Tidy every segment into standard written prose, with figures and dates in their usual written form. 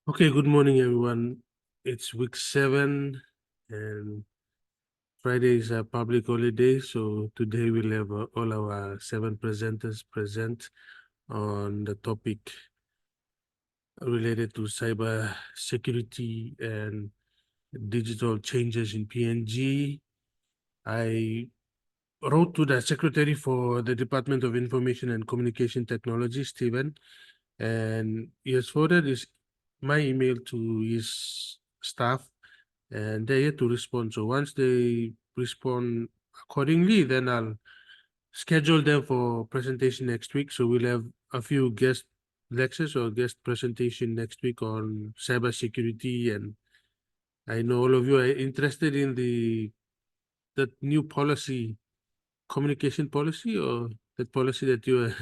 Okay, good morning, everyone. It's week 7, and Friday is a public holiday. So today we'll have all our 7 presenters present on the topic related to cyber security and digital changes in PNG. I wrote to the secretary for the Department of Information and Communication Technology, Stephen, and he has forwarded my email to his staff, and they're yet to respond. So once they respond accordingly, then I'll schedule them for presentation next week. So we'll have a few guest lectures or guest presentation next week on cybersecurity. And I know all of you are interested in that new policy, communication policy, or that policy that you are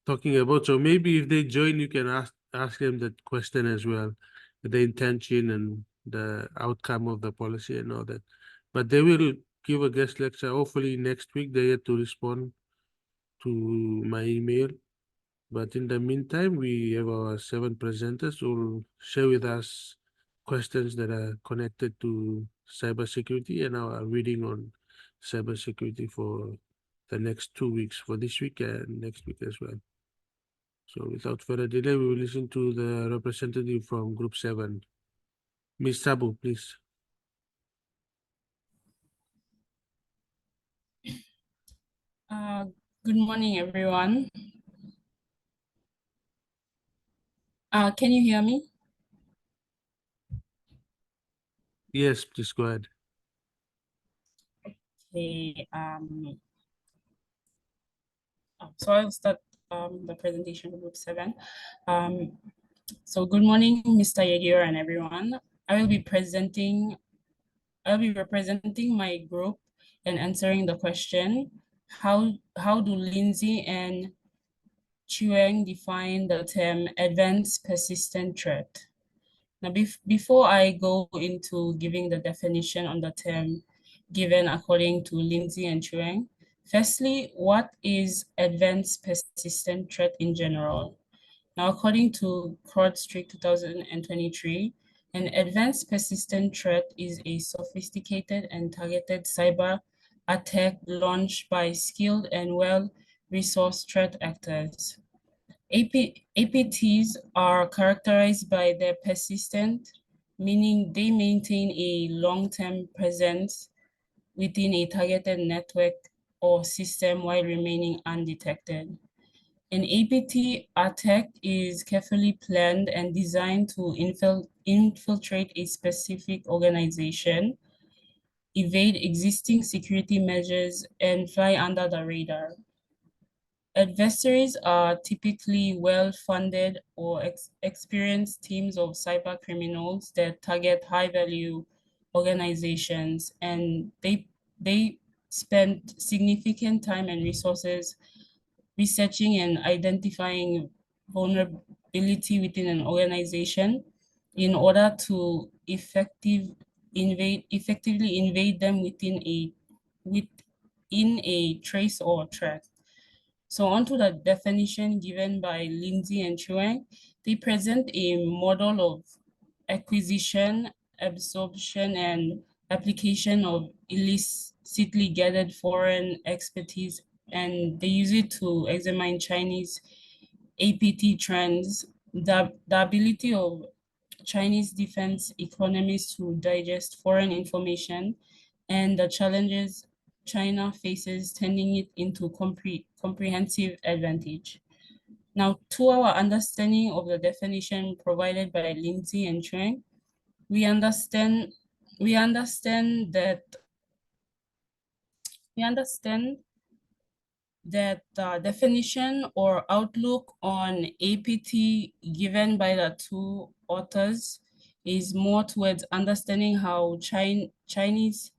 talking about. So maybe if they join, you can ask them that question as well, the intention and the outcome of the policy and all that. But they will give a guest lecture hopefully next week. They have to respond to my email. But in the meantime, we have our 7 presenters who will share with us questions that are connected to cybersecurity and our reading on cybersecurity for the next 2 weeks, for this week and next week as well. So without further delay, we will listen to the representative from Group 7. Ms. Sabu, please. Good morning, everyone. Can you hear me? Yes, please go ahead. Okay. So I'll start the presentation of Group 7. So good morning, Mr. Yegior and everyone. I will be representing my group and answering the question, how do Lindsay and Chuang define the term advanced persistent threat? Now, before I go into giving the definition on the term given according to Lindsay and Chuang, firstly, what is advanced persistent threat in general? Now, according to CrowdStrike 2023, an advanced persistent threat is a sophisticated and targeted cyber attack launched by skilled and well-resourced threat actors. APTs are characterized by their persistent, meaning they maintain a long-term presence within a targeted network or system while remaining undetected. An APT attack is carefully planned and designed to infiltrate a specific organization, evade existing security measures, and fly under the radar. Adversaries are typically well-funded or experienced teams of cyber criminals that target high-value organizations, and they spend significant time and resources researching and identifying vulnerability within an organization in order to effectively invade them within a trace or track. So onto the definition given by Lindsay and Chuang, they present a model of acquisition, absorption, and application of illicitly gathered foreign expertise, and they use it to examine Chinese APT trends, the ability of Chinese defense economies to digest foreign information, and the challenges China faces turning it into comprehensive advantage. Now, to our understanding of the definition provided by Lindsay and Chuang, we understand that the definition or outlook on APT given by the two authors is more towards understanding how Chinese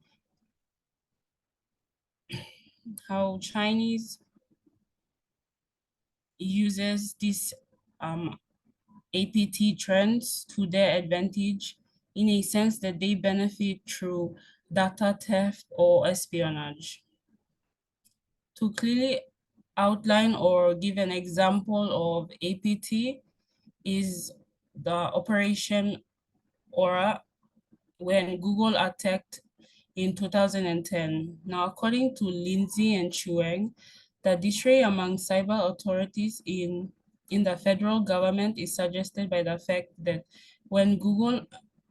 uses these APT trends to their advantage, in a sense that they benefit through data theft or espionage. To clearly outline or give an example of APT is the Operation Aura when Google attacked in 2010. Now, according to Lindsay and Chuang, the disarray among cyber authorities in the federal government is suggested by the fact that when Google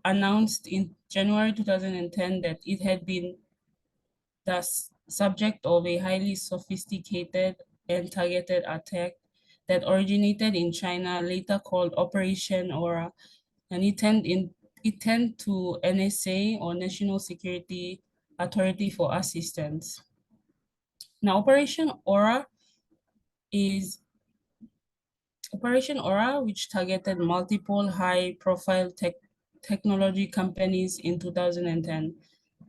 announced in January 2010 that it had been the subject of a highly sophisticated and targeted attack that originated in China, later called Operation Aura, and it turned to NSA or National Security Authority for assistance. Now, Operation Aura, which targeted multiple high-profile technology companies in 2010.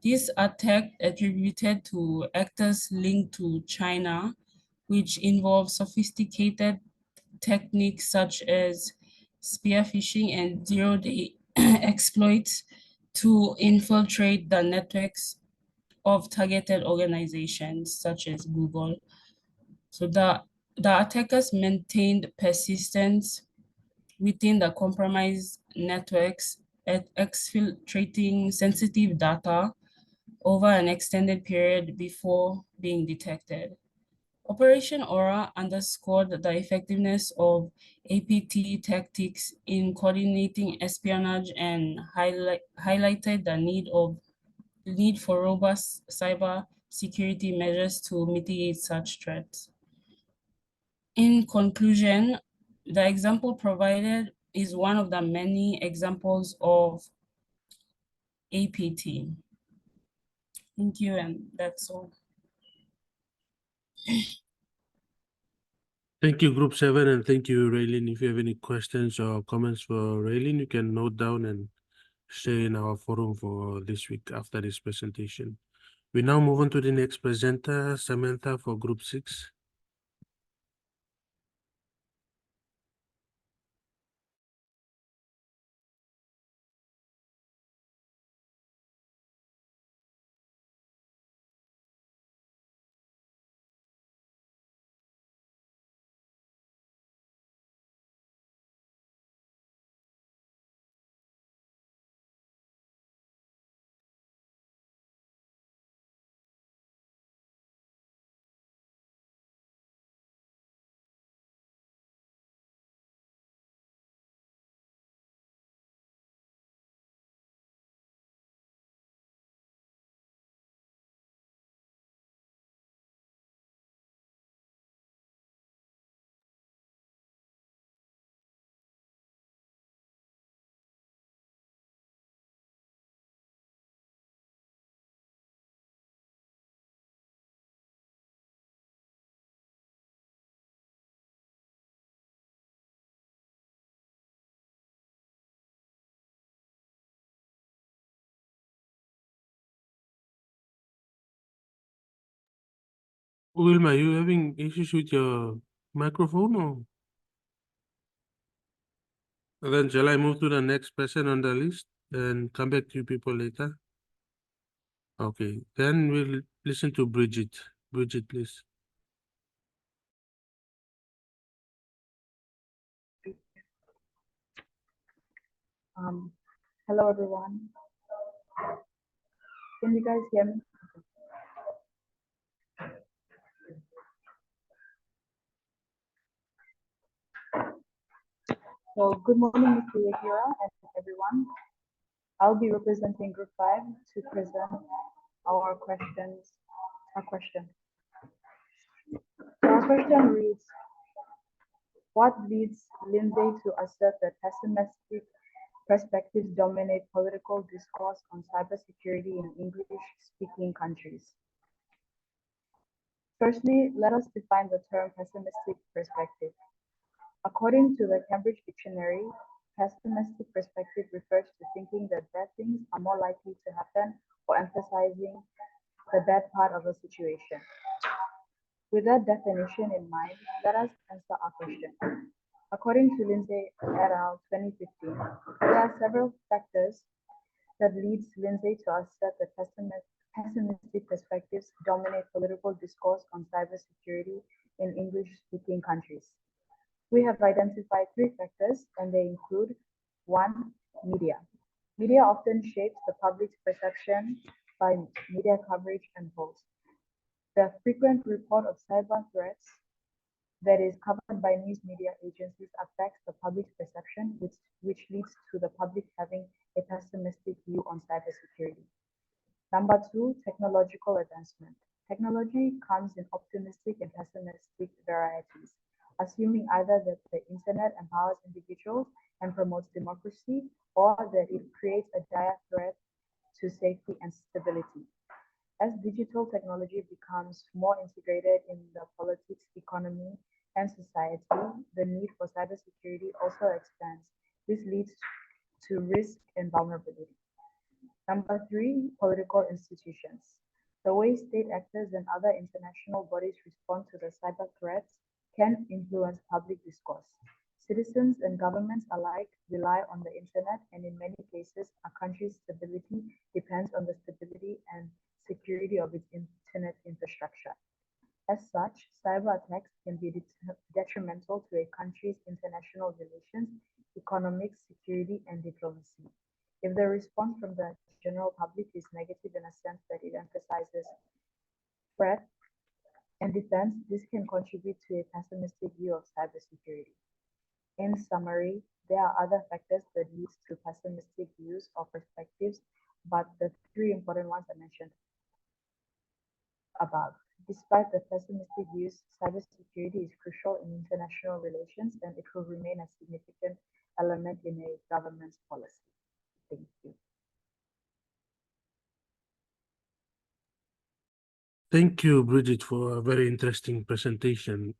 This attack attributed to actors linked to China, which involved sophisticated techniques such as spear phishing and zero-day exploits to infiltrate the networks of targeted organizations such as Google. So the attackers maintained persistence within the compromised networks at exfiltrating sensitive data over an extended period before being detected. Operation Aura underscored the effectiveness of APT tactics in coordinating espionage and highlighted the need for robust cyber security measures to mitigate such threats. In conclusion, the example provided is one of the many examples of APT. Thank you, and that's all. Thank you, Group 7, and thank you, Raylene. If you have any questions or comments for Raylene, you can note down and share in our forum for this week after this presentation. We now move on to the next presenter, Samantha, for Group 6. Wilma, you having issues with your microphone, or? Then shall I move to the next person on the list and come back to you people later? Okay, then we'll listen to Bridget. Bridget, please. Hello everyone. Can you guys hear me? So good morning, Mr. Yahira and everyone. I'll be representing Group 5 to present our question. So our question reads, what leads Lindsay to assert that pessimistic perspectives dominate political discourse on cybersecurity in English-speaking countries? Firstly, let us define the term pessimistic perspective. According to the Cambridge Dictionary, pessimistic perspective refers to thinking that bad things are more likely to happen or emphasizing the bad part of a situation. With that definition in mind, let us answer our question. According to Lindsay et al. 2015, there are several factors that leads Lindsay to assert that pessimistic perspectives dominate political discourse on cybersecurity in English-speaking countries. We have identified 3 factors, and they include 1. Media. Media often shapes the public's perception by media coverage and polls. The frequent report of cyber threats that is covered by news media agencies affects the public's perception, which leads to the public having a pessimistic view on cybersecurity. Number 2, technological advancement. Technology comes in optimistic and pessimistic varieties, assuming either that the internet empowers individuals and promotes democracy, or that it creates a dire threat to safety and stability. As digital technology becomes more integrated in the politics, economy, and society, the need for cybersecurity also expands. This leads to risk and vulnerability. Number 3, political institutions. The way state actors and other international bodies respond to the cyber threats can influence public discourse. Citizens and governments alike rely on the internet, and in many cases, a country's stability depends on the stability and security of its internet infrastructure. As such, cyber attacks can be detrimental to a country's international relations, economic security, and diplomacy. If the response from the general public is negative in a sense that it emphasizes threat and defense, this can contribute to a pessimistic view of cybersecurity. In summary, there are other factors that lead to pessimistic views or perspectives, but the 3 important ones I mentioned above. Despite the pessimistic views, cybersecurity is crucial in international relations, and it will remain a significant element in a government's policy. Thank you. Thank you, Bridget, for a very interesting presentation.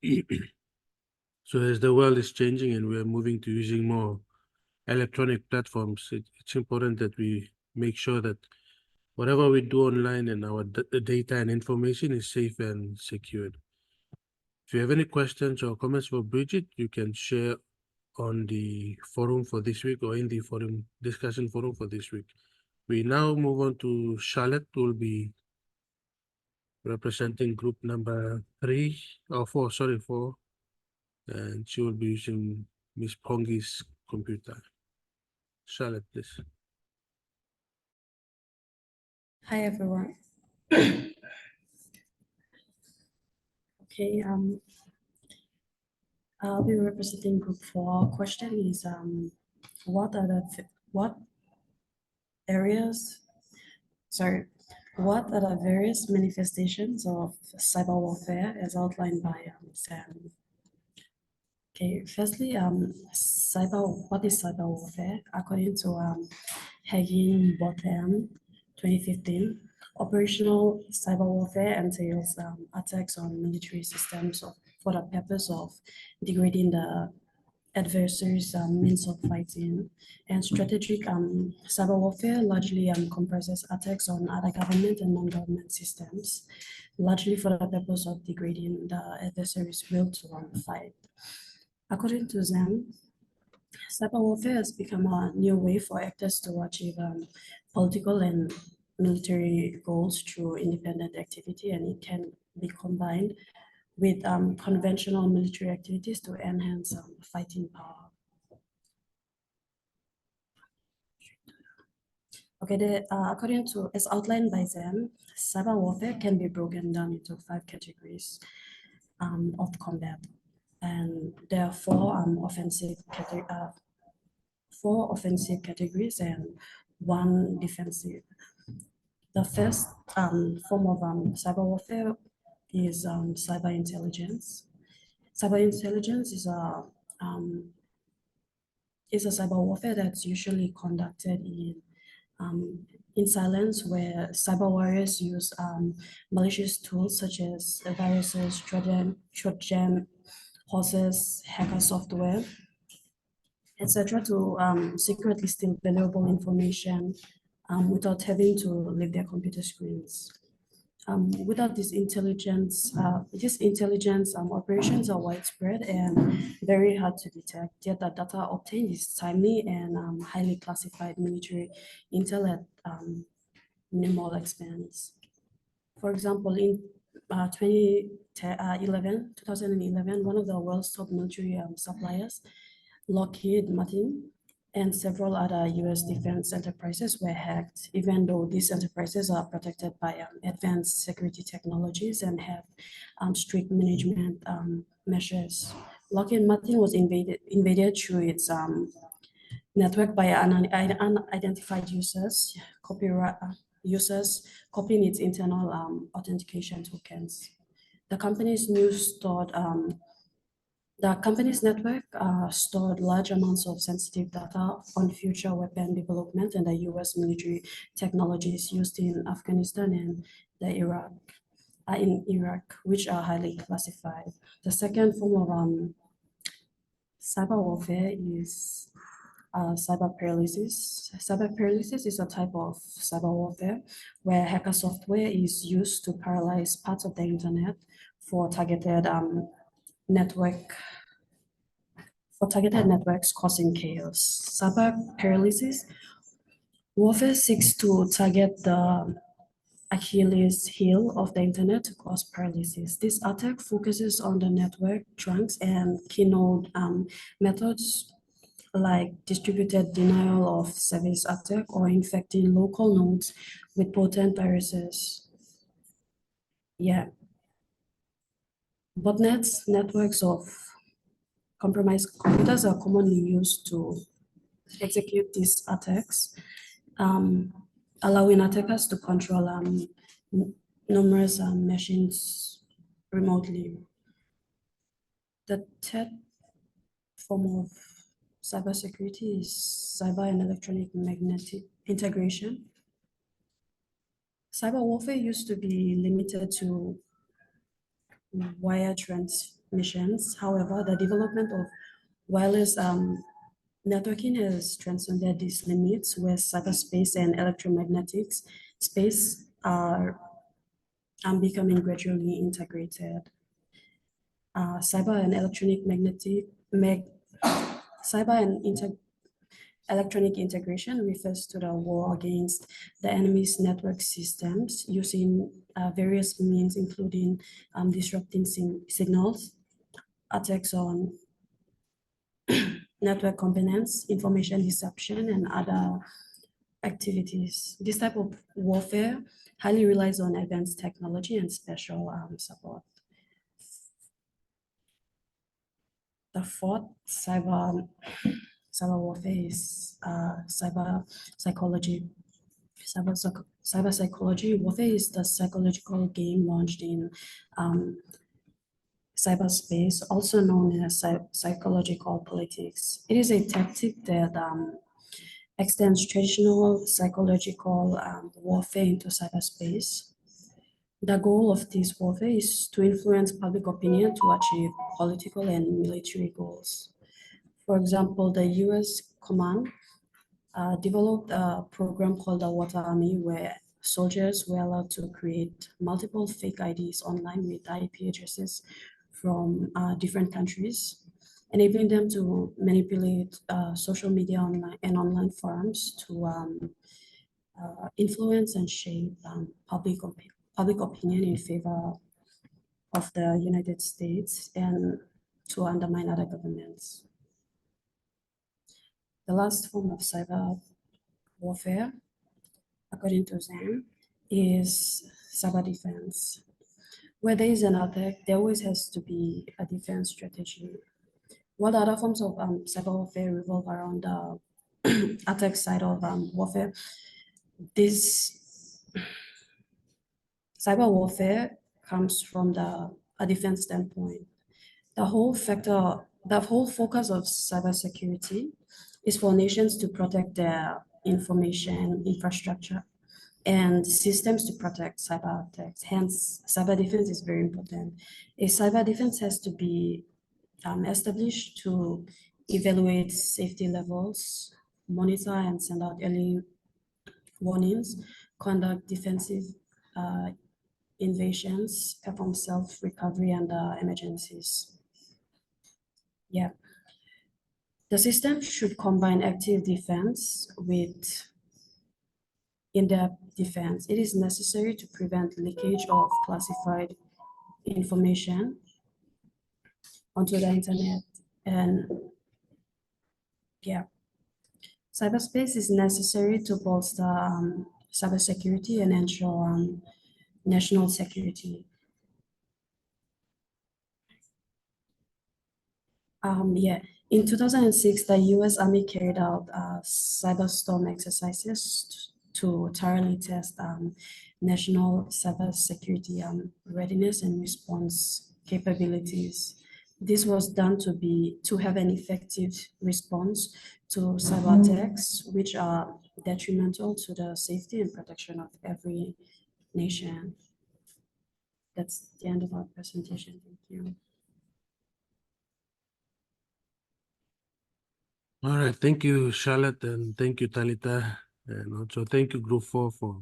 So as the world is changing and we are moving to using more electronic platforms, it's important that we make sure that whatever we do online and our data and information is safe and secured. If you have any questions or comments for Bridget, you can share on the forum for this week or in the forum discussion forum for this week. We now move on to Charlotte, who will be representing group number 4, and she will be using Ms. Pongi's computer. Charlotte, please. Hi everyone. Okay, I'll be representing group 4. Question is what are the various manifestations of cyber warfare as outlined by Sam? Okay, firstly, what is cyber warfare? According to Hagin Botham 2015, operational cyber warfare entails attacks on military systems for the purpose of degrading the adversary's means of fighting. And strategic cyber warfare largely comprises attacks on other government and non-government systems, largely for the purpose of degrading the adversary's will to fight. According to them, cyber warfare has become a new way for actors to achieve political and military goals through independent activity, and it can be combined with conventional military activities to enhance fighting power. Okay, according to, as outlined by them, cyber warfare can be broken down into 5 categories of combat, and there are 4 offensive categories and 1 defensive. The first form of cyber warfare is cyber intelligence. Cyber intelligence is a cyber warfare that's usually conducted in silence, where cyber warriors use malicious tools such as viruses, Trojan horses, hacker software, etc., to secretly steal valuable information without having to leave their computer screens. Without this intelligence, operations are widespread and very hard to detect, yet the data obtained is timely and highly classified military intel at minimal expense. For example, in 2011, one of the world's top military suppliers, Lockheed Martin, and several other US defense enterprises were hacked, even though these enterprises are protected by advanced security technologies and have strict management measures. Lockheed Martin was invaded through its network by unidentified users, copying its internal authentication tokens. The company's network stored large amounts of sensitive data on future weapon development and the US military technologies used in Afghanistan and in Iraq, which are highly classified. The second form of cyber warfare is cyber paralysis. Cyber paralysis is a type of cyber warfare where hacker software is used to paralyze parts of the internet for targeted networks causing chaos. Cyber paralysis warfare seeks to target the Achilles heel of the internet to cause paralysis. This attack focuses on the network trunks and keynote methods like distributed denial of service attack or infecting local nodes with potent viruses. Yeah. Botnets, networks of compromised computers, are commonly used to execute these attacks, allowing attackers to control numerous machines remotely. The third form of cybersecurity is cyber and electronic magnetic integration. Cyber warfare used to be limited to wire transmissions. However, the development of wireless networking has transcended these limits, where cyberspace and electromagnetics space are becoming gradually integrated. Cyber and electronic integration refers to the war against the enemy's network systems using various means, including disrupting signals, attacks on network components, information deception, and other activities. This type of warfare highly relies on advanced technology and special support. The fourth cyber warfare is cyber psychology. Cyber psychology warfare is the psychological game launched in cyberspace, also known as psychological politics. It is a tactic that extends traditional psychological warfare into cyberspace. The goal of this warfare is to influence public opinion to achieve political and military goals. For example, the US command developed a program called the Water Army, where soldiers were allowed to create multiple fake IDs online with IP addresses from different countries, enabling them to manipulate social media online forums to influence and shape public opinion in favor of the United States and to undermine other governments. The last form of cyber warfare, according to Zhang, is cyber defense. Where there is an attack, there always has to be a defense strategy. While the other forms of cyber warfare revolve around the attack side of warfare, this cyber warfare comes from a defense standpoint. The whole focus of cybersecurity is for nations to protect their information infrastructure and systems to protect cyber attacks. Hence, cyber defense is very important. A cyber defense has to be established to evaluate safety levels, monitor and send out early warnings, conduct defensive invasions, perform self-recovery under emergencies. Yeah. The system should combine active defense with in-depth defense. It is necessary to prevent leakage of classified information onto the internet. And yeah, Cyberspace is necessary to bolster cybersecurity and ensure national security. Yeah, in 2006, the US Army carried out cyberstorm exercises to thoroughly test national cybersecurity readiness and response capabilities. This was done to have an effective response to cyber attacks, which are detrimental to the safety and protection of every nation. That's the end of our presentation. Thank you. All right, thank you, Charlotte, and thank you, Talita, and also thank you, Group 4, for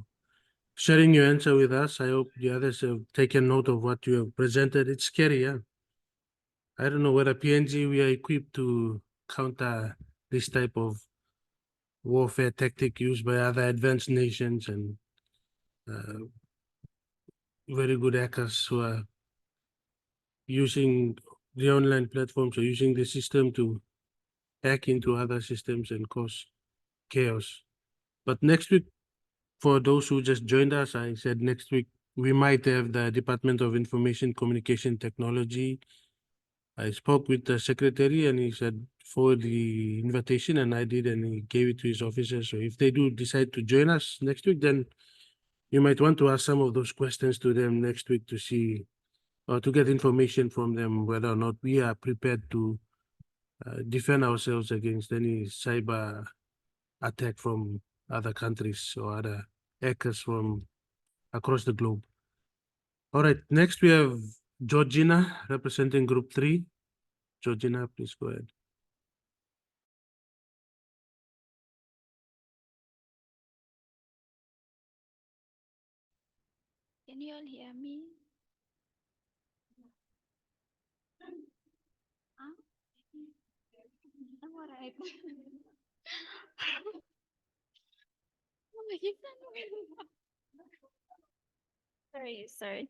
sharing your answer with us. I hope the others have taken note of what you have presented. It's scary, yeah. I don't know whether PNG, we are equipped to counter this type of warfare tactic used by other advanced nations and very good hackers who are using the online platforms or using the system to hack into other systems and cause chaos. But next week, for those who just joined us, I said next week we might have the Department of Information Communication Technology. I spoke with the secretary and he said forward the invitation, and I did, and he gave it to his officers. So if they do decide to join us next week, then you might want to ask some of those questions to them next week to see or to get information from them whether or not we are prepared to defend ourselves against any cyber attack from other countries or other hackers from across the globe. All right, next we have Georgina representing Group 3. Georgina, please go ahead. Can you all hear me? Huh? I'm alright. Oh my God. Sorry.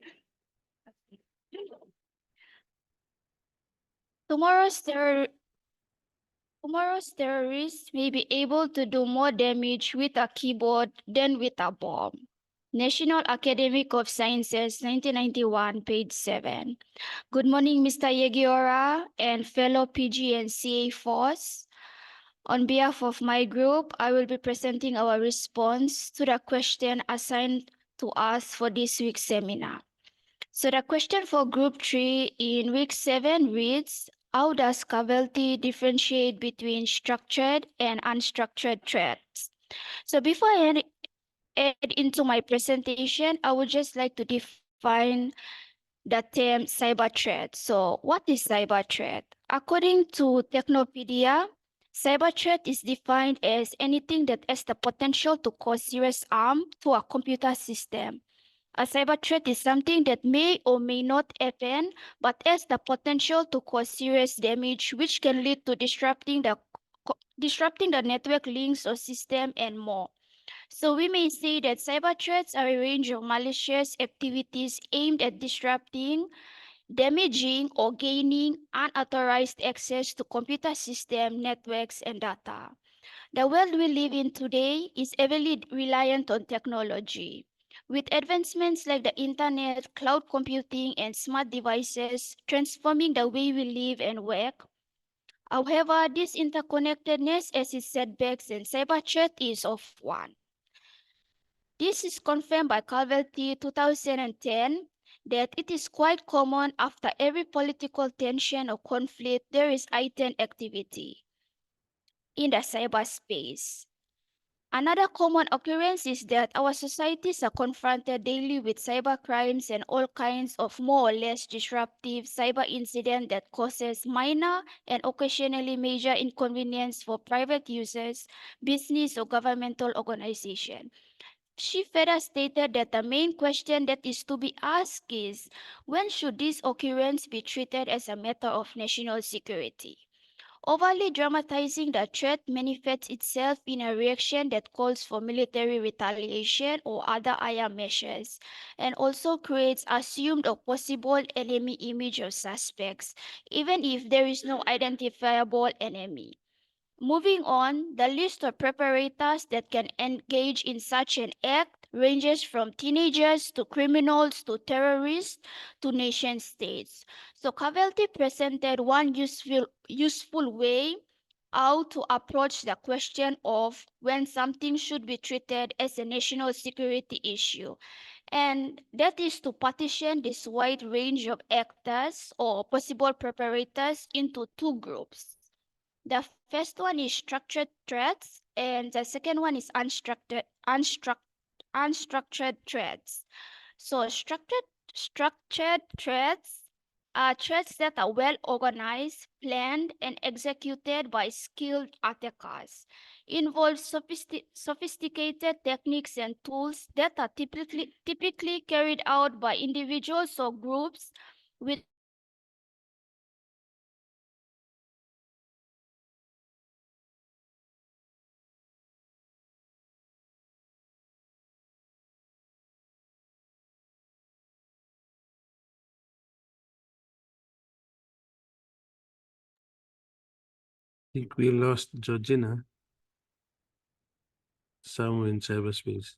Tomorrow's terrorists may be able to do more damage with a keyboard than with a bomb. National Academic of Sciences, 1991, page 7. Good morning, Mr. Yegiora and fellow PG and CA force. On behalf of my group, I will be presenting our response to the question assigned to us for this week's seminar. So the question for Group 3 in week 7 reads, how does Cavalti differentiate between structured and unstructured threats? So before I head into my presentation, I would just like to define the term cyber threat. So what is cyber threat? According to Technopedia, cyber threat is defined as anything that has the potential to cause serious harm to a computer system. A cyber threat is something that may or may not happen, but has the potential to cause serious damage, which can lead to disrupting the network links or system and more. So we may say that cyber threats are a range of malicious activities aimed at disrupting, damaging, or gaining unauthorized access to computer system, networks, and data. The world we live in today is heavily reliant on technology. With advancements like the internet, cloud computing, and smart devices transforming the way we live and work. However, this interconnectedness has its setbacks, and cyber threat is of one. This is confirmed by Cavalti 2010 that it is quite common after every political tension or conflict, there is heightened activity in the cyberspace. Another common occurrence is that our societies are confronted daily with cyber crimes and all kinds of more or less disruptive cyber incidents that causes minor and occasionally major inconvenience for private users, business, or governmental organizations. She further stated that the main question that is to be asked is, when should this occurrence be treated as a matter of national security? Overly dramatizing the threat manifests itself in a reaction that calls for military retaliation or other higher measures, and also creates assumed or possible enemy image of suspects, even if there is no identifiable enemy. Moving on, the list of preparators that can engage in such an act ranges from teenagers to criminals to terrorists to nation states. So Cavalti presented one useful way how to approach the question of when something should be treated as a national security issue. And that is to partition this wide range of actors or possible preparators into two groups. The first one is structured threats, and the second one is unstructured threats. So structured threats are threats that are well organized, planned, and executed by skilled attackers. Involve sophisticated techniques and tools that are typically carried out by individuals or groups with I think we lost Georgina somewhere in cyberspace.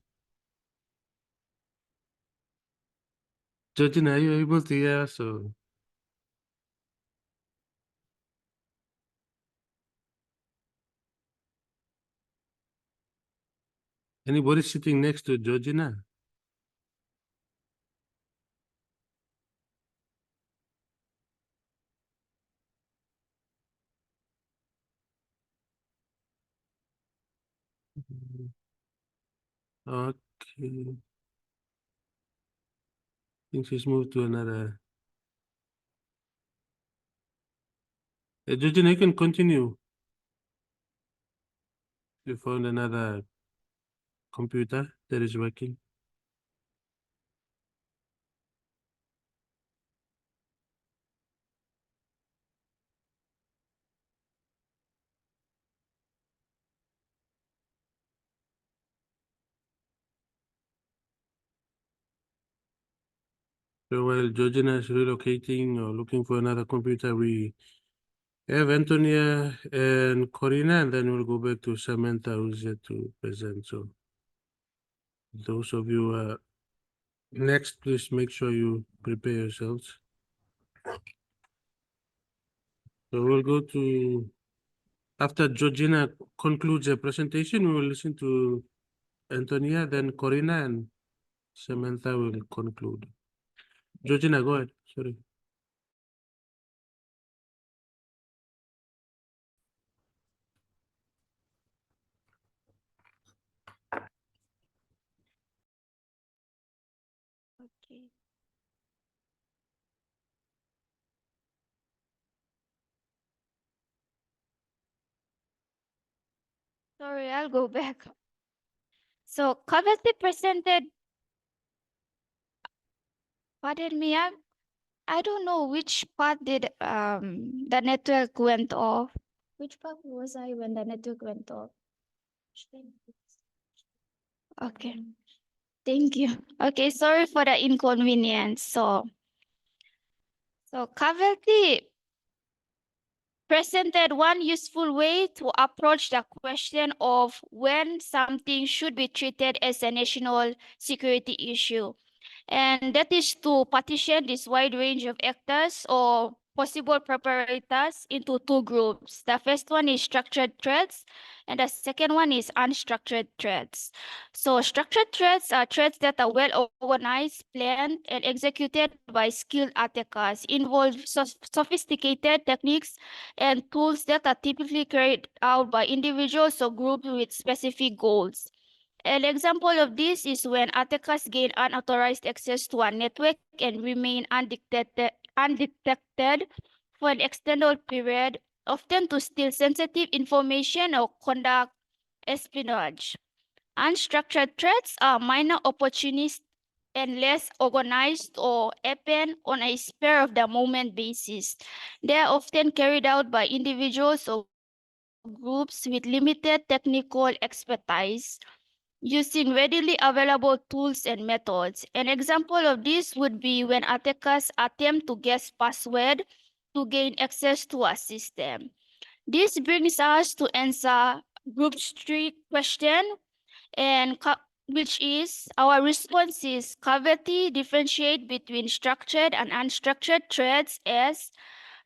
Georgina, are you able to hear us? Or anybody sitting next to Georgina? Okay. I think she's moved to another. Georgina, you can continue. You found another computer that is working. So while Georgina is relocating or looking for another computer, we have Antonia and Corina, and then we'll go back to Samantha, who's yet to present. So those of you next, please make sure you prepare yourselves. So we'll go to, after Georgina concludes her presentation, we will listen to Antonia, then Corina, and Samantha will conclude. Georgina, go ahead. Sorry. Okay. Sorry, I'll go back. So Cavalti presented, pardon me, I don't know which part did the network went off. Which part was I when the network went off? Okay, thank you. Okay, sorry for the inconvenience. So Cavalti presented one useful way to approach the question of when something should be treated as a national security issue. And that is to partition this wide range of actors or possible preparators into two groups. The first one is structured threats, and the second one is unstructured threats. So structured threats are threats that are well organized, planned, and executed by skilled attackers, involve sophisticated techniques and tools that are typically carried out by individuals or groups with specific goals. An example of this is when attackers gain unauthorized access to a network and remain undetected for an extended period, often to steal sensitive information or conduct espionage. Unstructured threats are minor opportunists and less organized or happen on a spur of the moment basis. They are often carried out by individuals or groups with limited technical expertise, using readily available tools and methods. An example of this would be when attackers attempt to guess password to gain access to a system. This brings us to answer group 3 question, and which is our response is Cavity differentiate between structured and unstructured threads as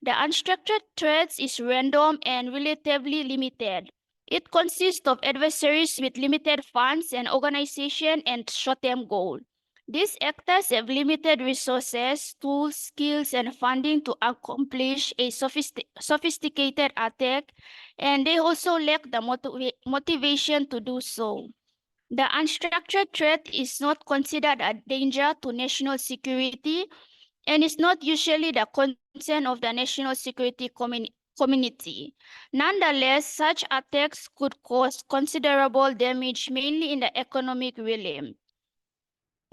the unstructured threads is random and relatively limited. It consists of adversaries with limited funds and organization and short-term goal. These actors have limited resources, tools, skills, and funding to accomplish a sophisticated attack, and they also lack the motivation to do so. The unstructured threat is not considered a danger to national security and is not usually the concern of the national security community. Nonetheless, such attacks could cause considerable damage, mainly in the economic realm.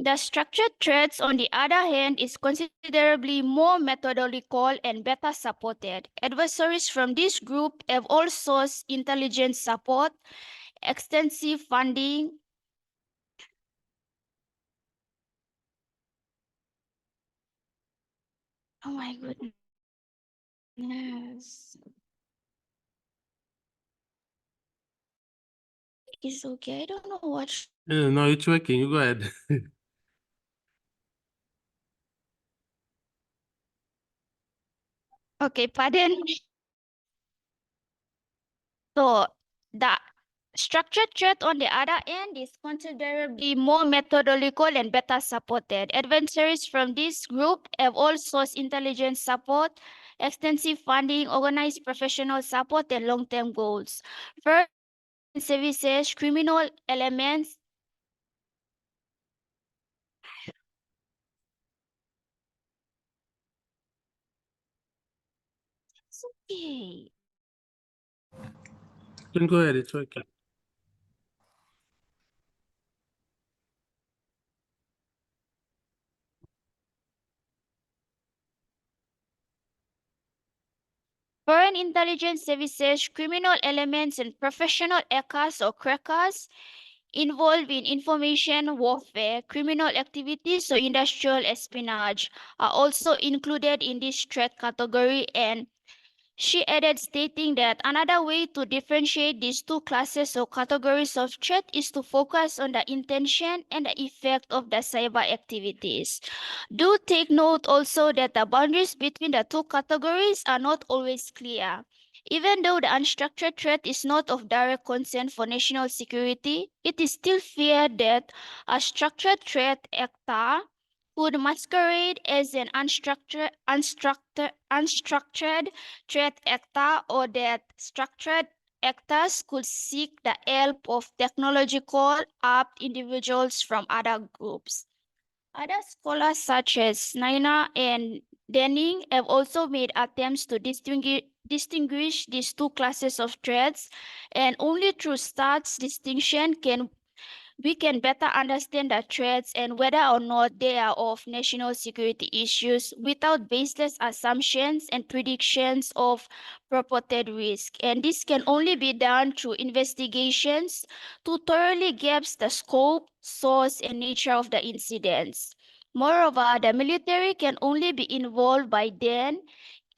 The structured threats, on the other hand, is considerably more methodological and better supported. Adversaries from this group have all sourced intelligence support, extensive funding, oh my goodness. It's okay. I don't know what. No, it's working. You go ahead. Okay, pardon. So the structured threat on the other end is considerably more methodological and better supported. Adversaries from this group have all sourced intelligence support, extensive funding, organized professional support, and long-term goals. First, services, criminal elements. It's okay. You can go ahead. It's working. Foreign intelligence services, criminal elements, and professional hackers or crackers involved in information warfare, criminal activities, or industrial espionage are also included in this threat category. And she added, stating that another way to differentiate these two classes or categories of threat is to focus on the intention and the effect of the cyber activities. Do take note also that the boundaries between the two categories are not always clear. Even though the unstructured threat is not of direct concern for national security, it is still feared that a structured threat actor could masquerade as an unstructured threat actor, or that structured actors could seek the help of technological apt individuals from other groups. Other scholars such as Snyder and Denning have also made attempts to distinguish these two classes of threats, and only through such distinction can we can better understand the threats and whether or not they are of national security issues without baseless assumptions and predictions of purported risk. And this can only be done through investigations to thoroughly grasp the scope, source, and nature of the incidents. Moreover, the military can only be involved by then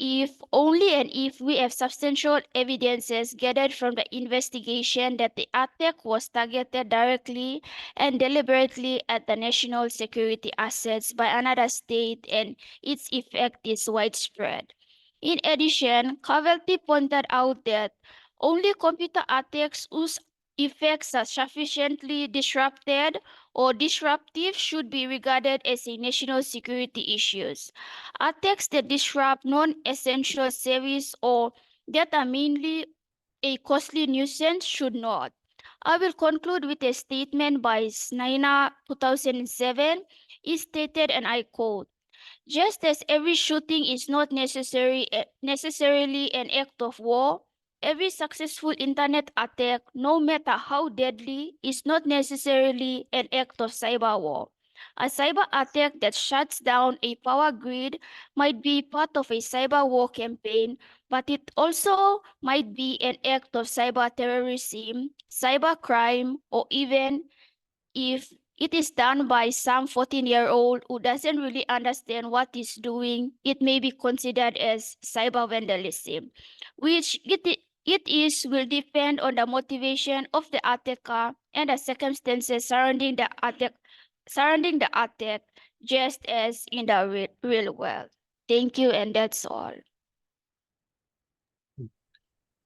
if only and if we have substantial evidences gathered from the investigation that the attack was targeted directly and deliberately at the national security assets by another state and its effect is widespread. In addition, Cavalti pointed out that only computer attacks whose effects are sufficiently disrupted or disruptive should be regarded as a national security issues. Attacks that disrupt non-essential service or that are mainly a costly nuisance should not. I will conclude with a statement by Snyder 2007. It stated, and I quote, "Just as every shooting is not necessarily an act of war, every successful internet attack, no matter how deadly, is not necessarily an act of cyber war. A cyber attack that shuts down a power grid might be part of a cyber war campaign, but it also might be an act of cyber terrorism, cyber crime, or even if it is done by some 14-year-old who doesn't really understand what he's doing, it may be considered as cyber vandalism, which will depend on the motivation of the attacker and the circumstances surrounding the attack, just as in the real world. Thank you, and that's all.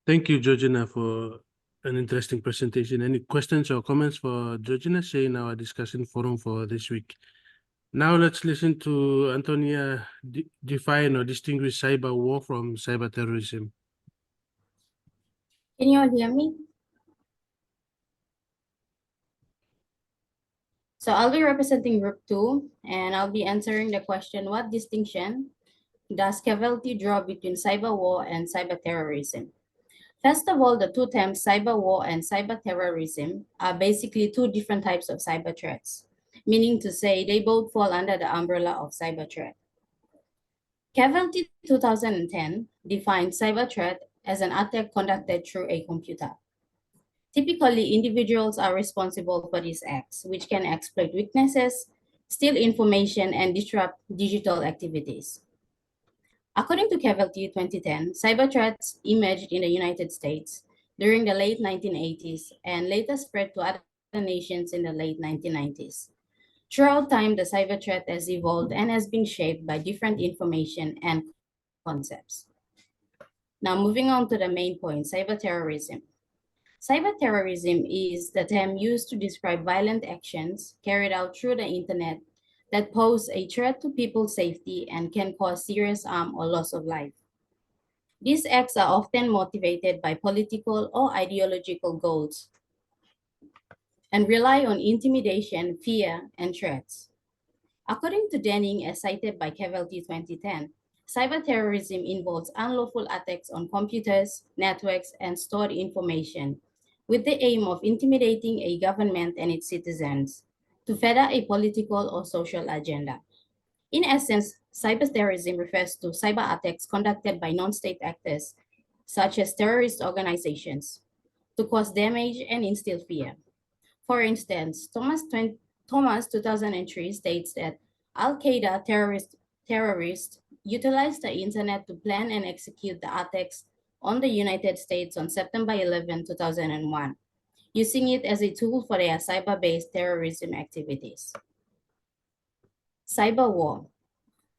Thank you, Georgina, for an interesting presentation. Any questions or comments for Georgina? Say in our discussion forum for this week. Now let's listen to Antonia define or distinguish cyber war from cyber terrorism. Can you all hear me? So I'll be representing Group 2, and I'll be answering the question, what distinction does Cavalti draw between cyber war and cyber terrorism? First of all, the two terms cyber war and cyber terrorism are basically two different types of cyber threats, meaning to say they both fall under the umbrella of cyber threat. Cavalti 2010 defined cyber threat as an attack conducted through a computer. Typically, individuals are responsible for these acts, which can exploit weaknesses, steal information, and disrupt digital activities. According to Cavalti 2010, cyber threats emerged in the United States during the late 1980s and later spread to other nations in the late 1990s. Throughout time, the cyber threat has evolved and has been shaped by different information and concepts. Now, moving on to the main point, cyber terrorism. Cyber terrorism is the term used to describe violent actions carried out through the internet that pose a threat to people's safety and can cause serious harm or loss of life. These acts are often motivated by political or ideological goals and rely on intimidation, fear, and threats. According to Denning, as cited by Cavalti 2010, cyber terrorism involves unlawful attacks on computers, networks, and stored information with the aim of intimidating a government and its citizens to further a political or social agenda. In essence, cyber terrorism refers to cyber attacks conducted by non-state actors, such as terrorist organizations, to cause damage and instill fear. For instance, Thomas 2003 states that Al-Qaeda terrorists utilized the internet to plan and execute the attacks on the United States on September 11, 2001, using it as a tool for their cyber-based terrorism activities. Cyber war.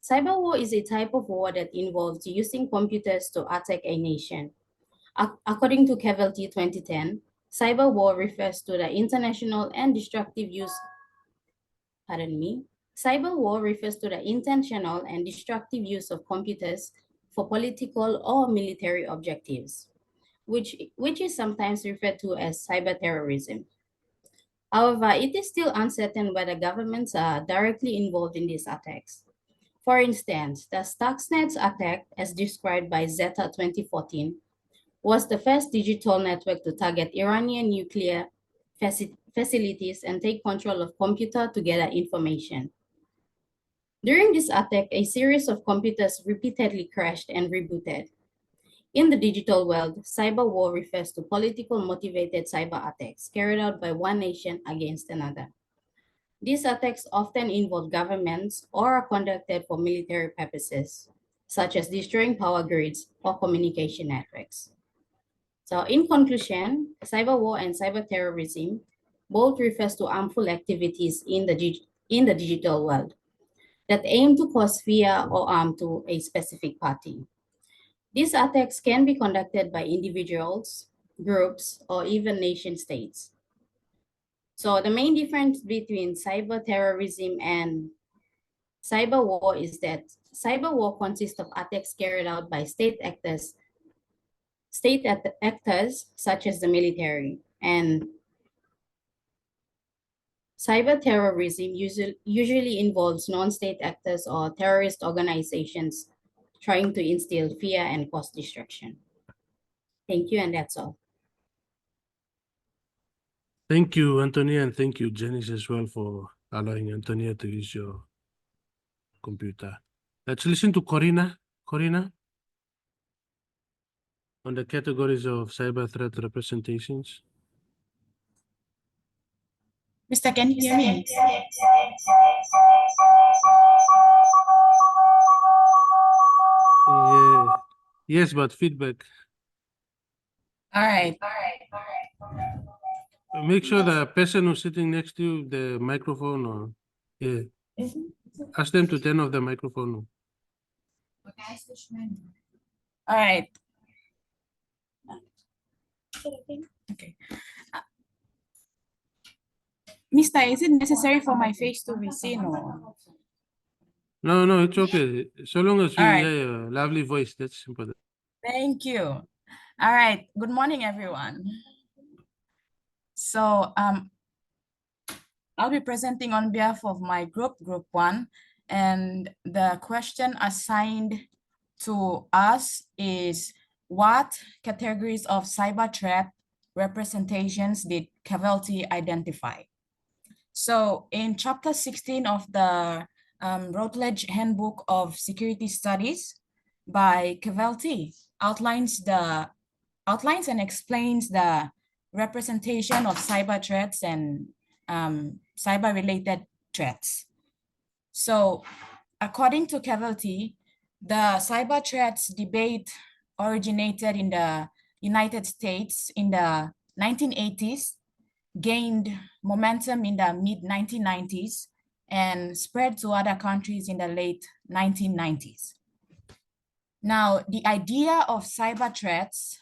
Cyber war is a type of war that involves using computers to attack a nation. According to Cavalti 2010, cyber war refers to the international and destructive use, cyber war refers to the intentional and destructive use of computers for political or military objectives, which is sometimes referred to as cyber terrorism. However, it is still uncertain whether governments are directly involved in these attacks. For instance, the Stuxnet attack, as described by Zeta 2014, was the first digital network to target Iranian nuclear facilities and take control of computer to gather information. During this attack, a series of computers repeatedly crashed and rebooted. In the digital world, cyber war refers to political motivated cyber attacks carried out by one nation against another. These attacks often involve governments or are conducted for military purposes, such as destroying power grids or communication networks. So in conclusion, cyber war and cyber terrorism both refers to harmful activities in the digital world that aim to cause fear or harm to a specific party. These attacks can be conducted by individuals, groups, or even nation states. So the main difference between cyber terrorism and cyber war is that cyber war consists of attacks carried out by state actors such as the military, and cyber terrorism usually involves non-state actors or terrorist organizations trying to instill fear and cause destruction. Thank you, and that's all. Thank you, Antonia, and thank you, Janice, as well, for allowing Antonia to use your computer. Let's listen to Corina. Corina, on the categories of cyber threat representations. Mr. Can you hear me? Yeah. Yes, but feedback. All right. Make sure the person who's sitting next to you, the microphone or, yeah, ask them to turn off the microphone. All right. Okay. Mister, is it necessary for my face to be seen or? No, it's okay. So long as you All right. hear your lovely voice, that's important. Thank you. All right. Good morning, everyone. So I'll be presenting on behalf of my group, Group 1, and the question assigned to us is, what categories of cyber threat representations did Cavelty identify? So in chapter 16 of the Routledge Handbook of Security Studies by Cavelty outlines and explains the representation of cyber threats and cyber-related threats. So according to Cavelty, the cyber threats debate originated in the United States in the 1980s, gained momentum in the mid-1990s, and spread to other countries in the late 1990s. Now, the idea of cyber threats,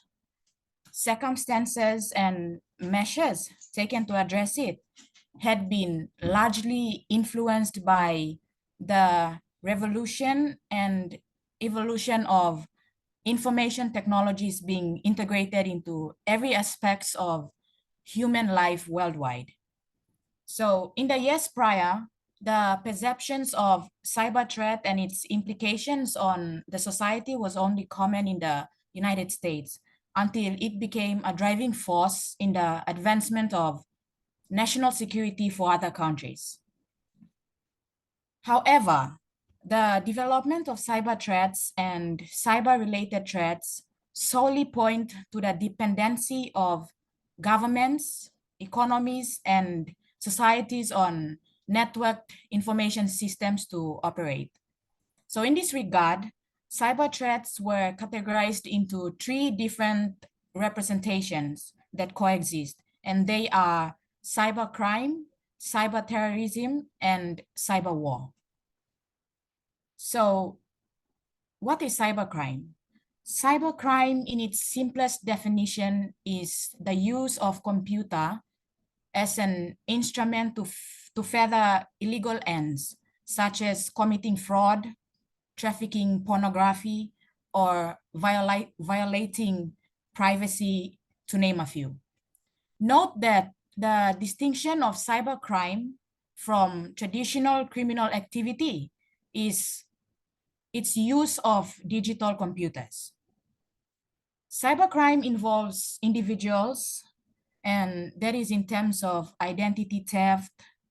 circumstances, and measures taken to address it had been largely influenced by the revolution and evolution of information technologies being integrated into every aspects of human life worldwide. So in the years prior, the perceptions of cyber threat and its implications on the society was only common in the United States until it became a driving force in the advancement of national security for other countries. However, the development of cyber threats and cyber-related threats solely point to the dependency of governments, economies, and societies on networked information systems to operate. So in this regard, cyber threats were categorized into 3 different representations that coexist, and they are cybercrime, cyber terrorism, and cyber war. So what is cybercrime? Cybercrime in its simplest definition is the use of computer as an instrument to further illegal ends, such as committing fraud, trafficking pornography, or violating privacy, to name a few. Note that the distinction of cybercrime from traditional criminal activity is its use of digital computers. Cybercrime involves individuals, and that is in terms of identity theft,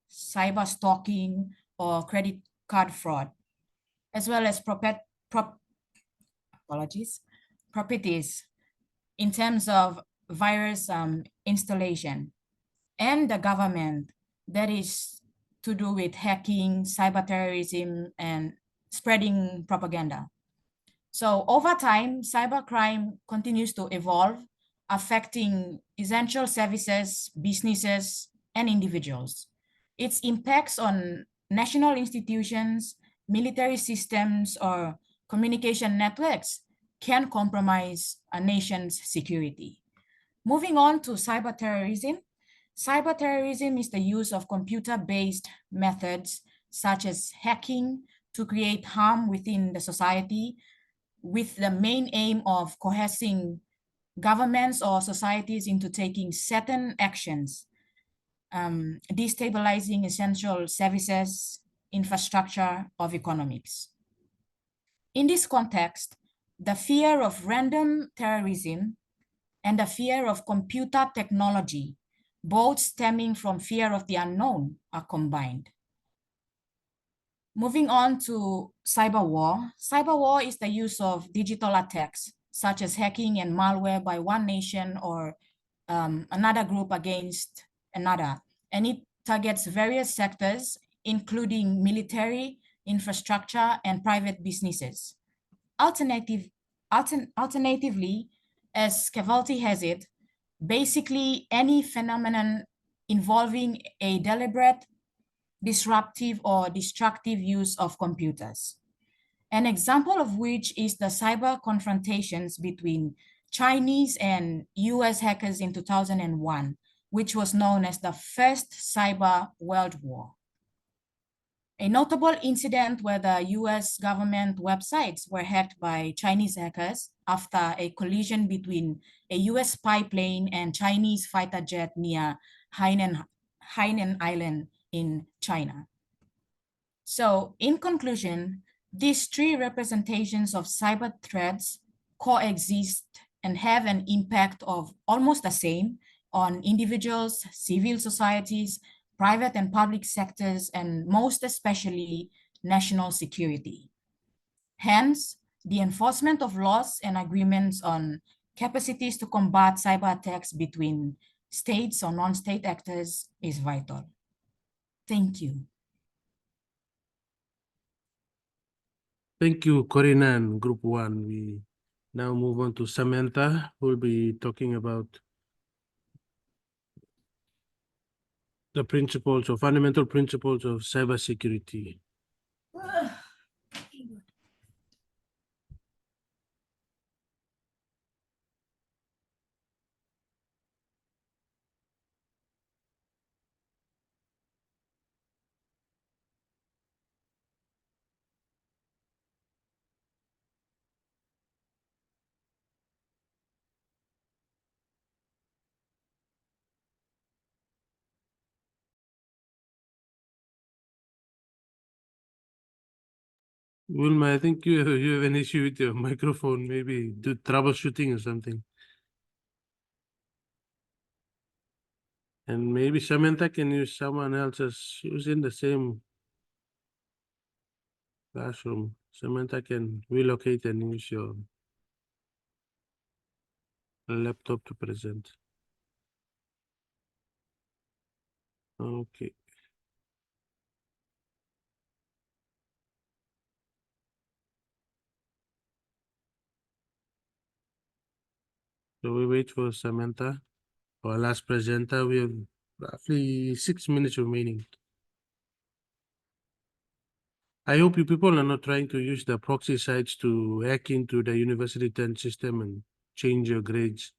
cyber stalking, or credit card fraud, as well as properties in terms of virus installation, and the government, that is to do with hacking, cyber terrorism, and spreading propaganda. So over time, cybercrime continues to evolve, affecting essential services, businesses, and individuals. Its impacts on national institutions, military systems, or communication networks can compromise a nation's security. Moving on to cyberterrorism. Cyberterrorism is the use of computer-based methods such as hacking to create harm within the society, with the main aim of coercing governments or societies into taking certain actions, destabilizing essential services, infrastructure of economics. In this context, the fear of random terrorism and the fear of computer technology, both stemming from fear of the unknown, are combined. Moving on to cyber war. Cyber war is the use of digital attacks, such as hacking and malware by one nation or another group against another. And it targets various sectors, including military, infrastructure, and private businesses. Alternatively, as Cavelty has it, basically any phenomenon involving a deliberate, disruptive, or destructive use of computers. An example of which is the cyber confrontations between Chinese and US hackers in 2001, which was known as the First Cyber World War. A notable incident where the US government websites were hacked by Chinese hackers after a collision between a US spy plane and Chinese fighter jet near Hainan Island in China. So in conclusion, these three representations of cyber threats coexist and have an impact of almost the same on individuals, civil societies, private and public sectors, and most especially national security. Hence, the enforcement of laws and agreements on capacities to combat cyber attacks between states or non-state actors is vital. Thank you. Thank you, Corina and Group 1. We now move on to Samantha, who will be talking about the principles or fundamental principles of cybersecurity. Wilma, I think you have an issue with your microphone, maybe do troubleshooting or something. And maybe Samantha can use someone else's who's in the same classroom. Samantha can relocate and use your laptop to present. Okay. So we wait for Samantha. Our last presenter, we have roughly 6 minutes remaining. I hope you people are not trying to use the proxy sites to hack into the University 10 system and change your grades.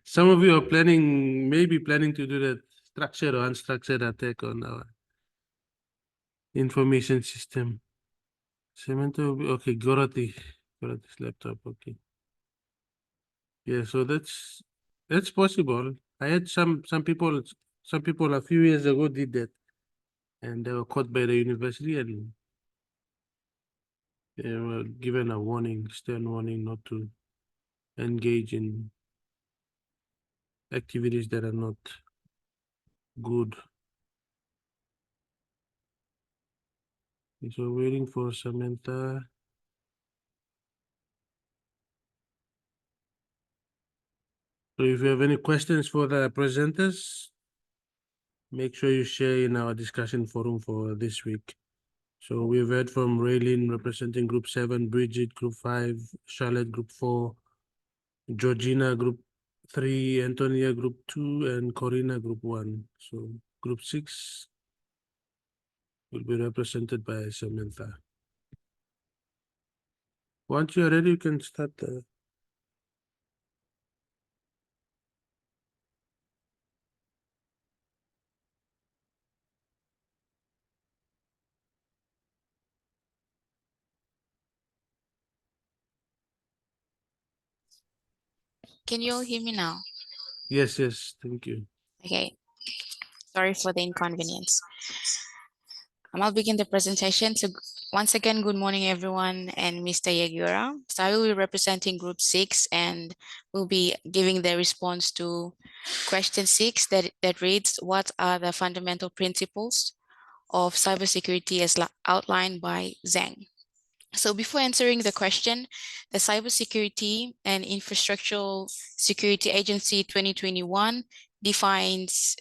Some of you are maybe planning to do that structured or unstructured attack on our information system. Samantha, okay, Gorati, Gorati's laptop, okay. Yeah, so that's possible. I had some people a few years ago did that, and they were caught by the university and they were given a warning, stern warning, not to engage in activities that are not good. So waiting for Samantha. So if you have any questions for the presenters, make sure you share in our discussion forum for this week. So we've heard from Raylene representing Group 7, Bridget Group 5, Charlotte Group 4, Georgina Group 3, Antonia Group 2, and Corina Group 1. So Group 6 will be represented by Samantha. Once you're ready, you can start the Can you all hear me now? Yes, thank you. Okay. Sorry for the inconvenience. I'll begin the presentation. So once again, good morning, everyone, and Mr. Yagura. So I will be representing Group 6 and will be giving the response to question 6 that reads, what are the fundamental principles of cybersecurity as outlined by Zhang? So before answering the question, the Cybersecurity and Infrastructural Security Agency 2021 defines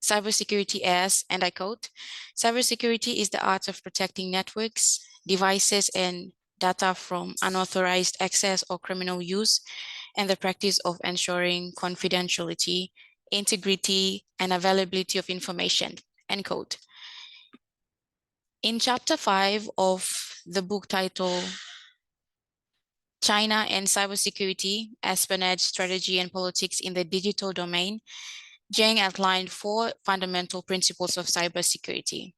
cybersecurity as, and I quote, cybersecurity is the art of protecting networks, devices, and data from unauthorized access or criminal use, and the practice of ensuring confidentiality, integrity, and availability of information, end quote. In chapter 5 of the book titled China and Cybersecurity, Espionage Strategy and Politics in the Digital Domain, Zhang outlined 4 fundamental principles of cybersecurity.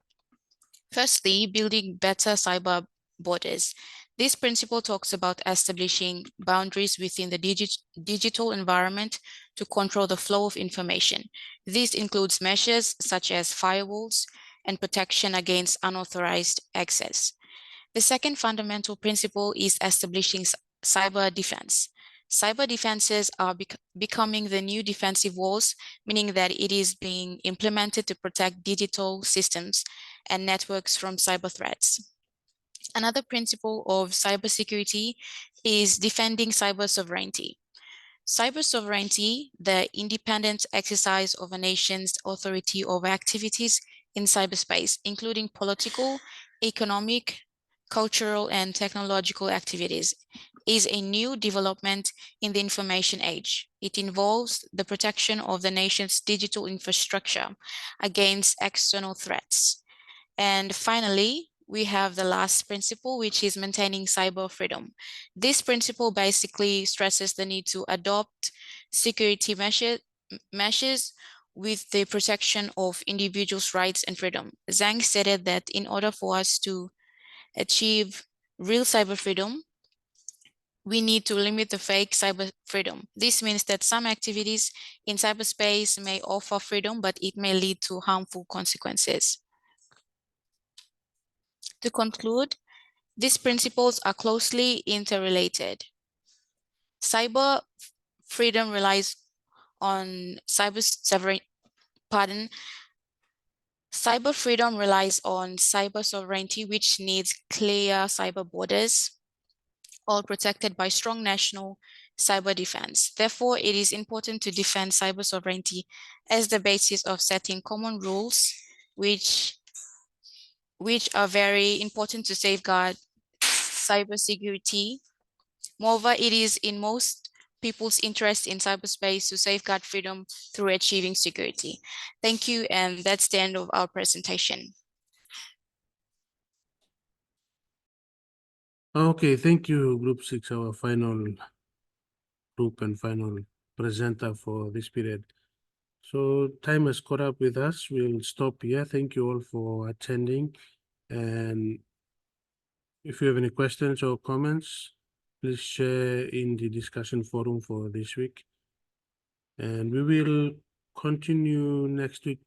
Firstly, building better cyber borders. This principle talks about establishing boundaries within the digital environment to control the flow of information. This includes measures such as firewalls and protection against unauthorized access. The second fundamental principle is establishing cyber defense. Cyber defenses are becoming the new defensive walls, meaning that it is being implemented to protect digital systems and networks from cyber threats. Another principle of cybersecurity is defending cyber sovereignty. Cyber sovereignty, the independent exercise of a nation's authority over activities in cyberspace, including political, economic, cultural, and technological activities, is a new development in the information age. It involves the protection of the nation's digital infrastructure against external threats. And finally, we have the last principle, which is maintaining cyber freedom. This principle basically stresses the need to adopt security measures with the protection of individuals' rights and freedom. Zhang stated that in order for us to achieve real cyber freedom, we need to limit the fake cyber freedom. This means that some activities in cyberspace may offer freedom, but it may lead to harmful consequences. To conclude, these principles are closely interrelated. Cyber freedom relies on cyber freedom relies on cyber sovereignty, which needs clear cyber borders, all protected by strong national cyber defense. Therefore, it is important to defend cyber sovereignty as the basis of setting common rules, which are very important to safeguard cybersecurity. Moreover, it is in most people's interest in cyberspace to safeguard freedom through achieving security. Thank you, and that's the end of our presentation. Okay, thank you, Group 6, our final group and final presenter for this period. So time has caught up with us. We'll stop here. Thank you all for attending. And if you have any questions or comments, please share in the discussion forum for this week. And we will continue next week.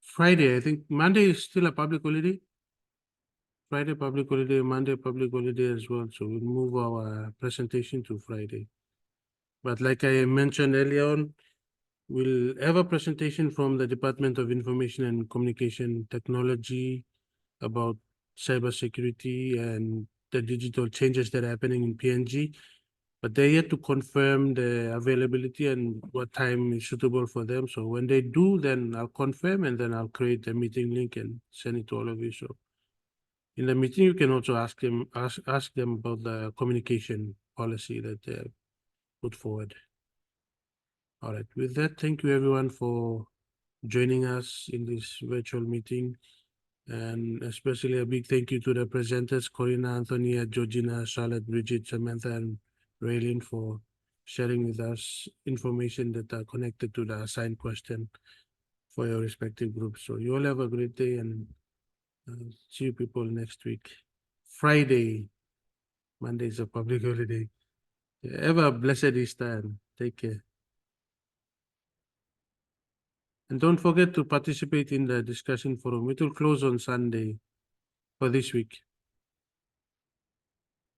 Friday, I think Monday is still a public holiday. Friday public holiday, Monday public holiday as well. So we'll move our presentation to Friday. But like I mentioned earlier on, we'll have a presentation from the Department of Information and Communication Technology about cybersecurity and the digital changes that are happening in PNG. But they're yet to confirm the availability and what time is suitable for them. So when they do, then I'll confirm and then I'll create a meeting link and send it to all of you. So in the meeting, you can also ask them about the communication policy that they put forward. All right. With that, thank you everyone for joining us in this virtual meeting. And especially a big thank you to the presenters, Corina, Antonia, Georgina, Charlotte, Bridget, Samantha, and Raylene for sharing with us information that are connected to the assigned question for your respective groups. So you all have a great day and see you people next week. Friday, Monday is a public holiday. Have a blessed Easter and take care. And don't forget to participate in the discussion forum. It will close on Sunday for this week.